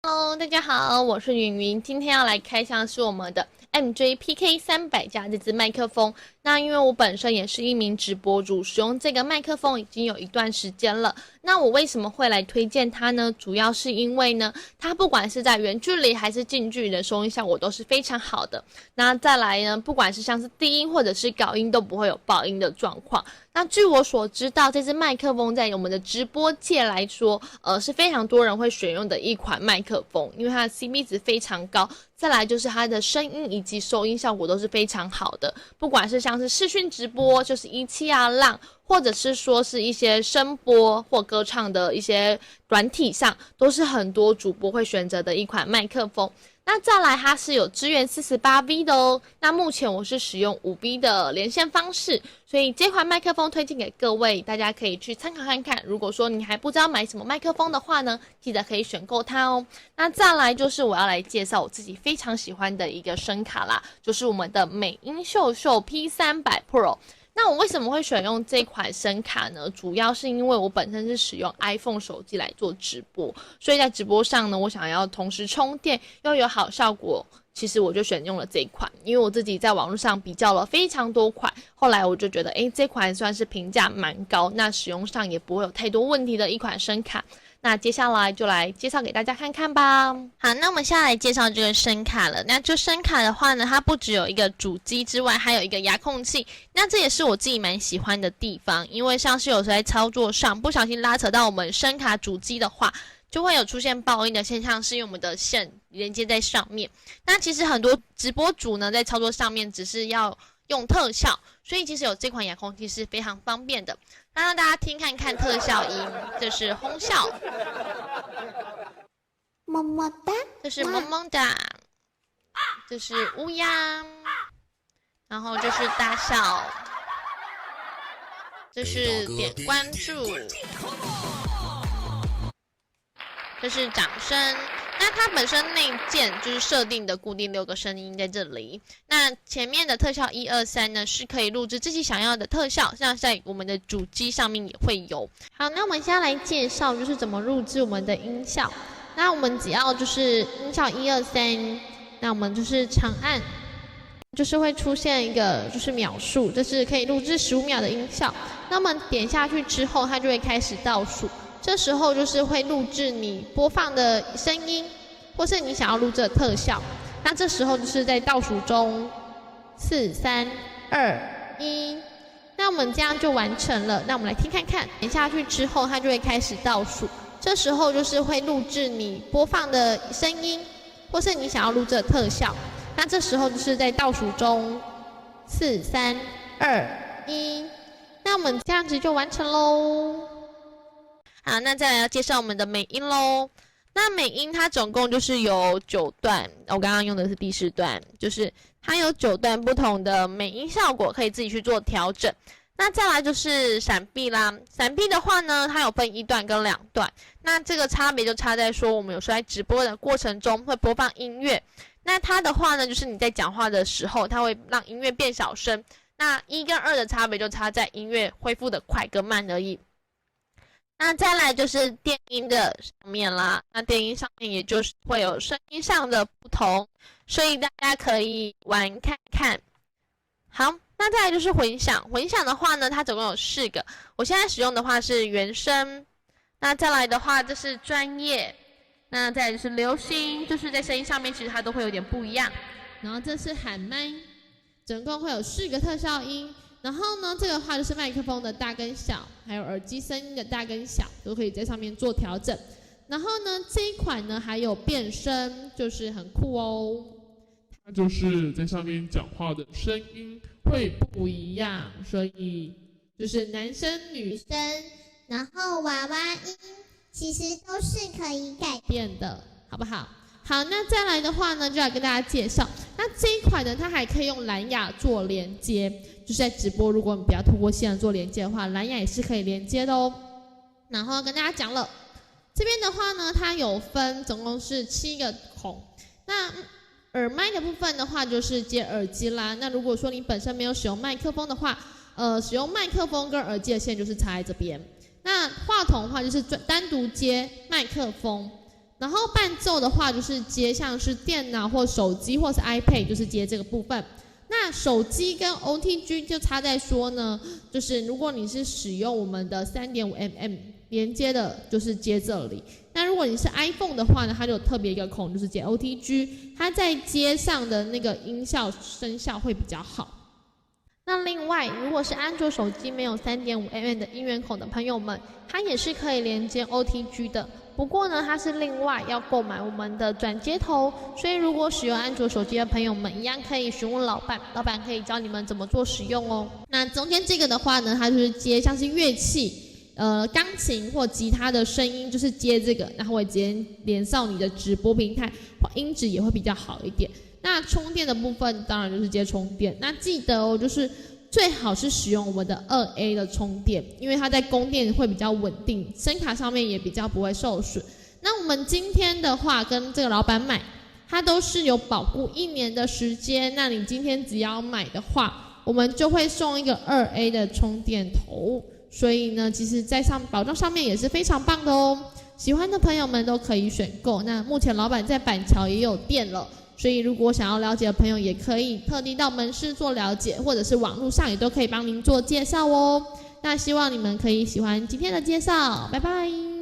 Hello，大家好，我是云云，今天要来开箱是我们的 MJ-PK 300加这支麦克风。那因为我本身也是一名直播主，使用这个麦克风已经有一段时间了。那我为什么会来推荐它呢？主要是因为呢，它不管是在远距离还是近距离的收音效果都是非常好的。那再来呢，不管是像是低音或者是高音都不会有爆音的状况。那据我所知道，这支麦克风在我们的直播界来说，是非常多人会选用的一款麦克风，因为它的 CP 值非常高。再来就是它的声音以及收音效果都是非常好的，不管是像是视讯直播，就是17啊浪，或者是说是一些声波或歌唱的一些软体上，都是很多主播会选择的一款麦克风。那再来它是有支援 48V 的哦，那目前我是使用5V 的连线方式，所以这款麦克风推荐给各位，大家可以去参考看看。如果说你还不知道买什么麦克风的话呢，记得可以选购它哦。那再来就是我要来介绍我自己非常喜欢的一个声卡啦，就是我们的美音秀秀 P300 Pro。那我为什么会选用这款声卡呢？主要是因为我本身是使用 iPhone 手机来做直播，所以在直播上呢，我想要同时充电又有好效果，其实我就选用了这一款。因为我自己在网络上比较了非常多款，后来我就觉得，这款算是评价蛮高，那使用上也不会有太多问题的一款声卡。那接下来就来介绍给大家看看吧。好，那我们现在来介绍这个声卡了。那这声卡的话呢，它不只有一个主机之外，还有一个遥控器。那这也是我自己蛮喜欢的地方，因为像是有时候在操作上不小心拉扯到我们声卡主机的话，就会有出现爆音的现象，是因为我们的线连接在上面。那其实很多直播主呢，在操作上面只是要用特效，所以其实有这款遥控器是非常方便的。那让大家听看看特效音，这是哄笑，么么哒，这是萌萌哒，这是乌鸦，然后这是大笑，这是点关注，这是掌声。那它本身内建就是设定的固定6个声音在这里。那前面的特效1、2、3呢，是可以录制自己想要的特效，像在我们的主机上面也会有。好，那我们现在来介绍就是怎么录制我们的音效。那我们只要就是音效1、2、3，那我们就是长按，就是会出现一个就是秒数，这是可以录制15秒的音效。那么点下去之后，它就会开始倒数。这时候就是会录制你播放的声音，或是你想要录制的特效。那这时候就是在倒数中，4、3、2、1。那我们这样就完成了。那我们来听看看，点下去之后，它就会开始倒数。这时候就是会录制你播放的声音，或是你想要录制的特效。那这时候就是在倒数中，4、3、2、1。那我们这样子就完成喽。好，那再来要介绍我们的美音喽。那美音它总共就是有9段，我刚刚用的是第10段，就是它有9段不同的美音效果，可以自己去做调整。那再来就是闪避啦，闪避的话呢，它有分1段跟2段。那这个差别就差在说，我们有时候在直播的过程中会播放音乐，那它的话呢，就是你在讲话的时候，它会让音乐变小声。那1跟2的差别就差在音乐恢复的快跟慢而已。那再来就是电音的上面啦，那电音上面也就是会有声音上的不同，所以大家可以玩看看。好，那再来就是混响，混响的话呢，它总共有4个，我现在使用的话是原声。那再来的话，这是专业，那再来就是流行，就是在声音上面其实它都会有点不一样。然后这是喊麦，总共会有4个特效音。然后呢，这个话就是麦克风的大跟小，还有耳机声音的大跟小，都可以在上面做调整。然后呢，这一款呢还有变声，就是很酷哦。它就是在上面讲话的声音会不一样，所以就是男生、女生，然后娃娃音其实都是可以改变的，好不好？好，那再来的话呢，就来跟大家介绍。那这一款呢，它还可以用蓝牙做连接，就是在直播，如果你不要透过线做连接的话，蓝牙也是可以连接的哦。然后跟大家讲了，这边的话呢，它有分总共是7个孔。那耳麦的部分的话，就是接耳机啦。那如果说你本身没有使用麦克风的话，使用麦克风跟耳机的线就是插在这边。那话筒的话，就是单独接麦克风。然后伴奏的话，就是接像是電腦或手機或是 iPad， 就是接这个部分。那手机跟 OTG 就差在说呢，就是如果你是使用我们的 3.5mm 连接的，就是接这里。那如果你是 iPhone 的话呢，它就有特别一个孔，就是接 OTG， 它在接上的那个音效声效会比较好。那另外，如果是安卓手机没有 3.5mm 的音源孔的朋友们，它也是可以连接 OTG 的。不过呢，它是另外要购买我们的转接头，所以如果使用安卓手机的朋友们，一样可以询问老板，老板可以教你们怎么做使用哦。那中间这个的话呢，它就是接像是乐器，钢琴或吉他的声音，就是接这个，然后会直接连上你的直播平台，音质也会比较好一点。那充电的部分当然就是接充电，那记得哦，就是最好是使用我们的2A 的充电，因为它在供电会比较稳定，声卡上面也比较不会受损。那我们今天的话跟这个老板买，它都是有保固1年的时间，那你今天只要买的话，我们就会送一个2A 的充电头，所以呢，其实在保障上面也是非常棒的哦。喜欢的朋友们都可以选购。那目前老板在板桥也有店了。所以如果想要了解的朋友，也可以特地到门市做了解，或者是网络上也都可以帮您做介绍哦。那希望你们可以喜欢今天的介绍，拜拜。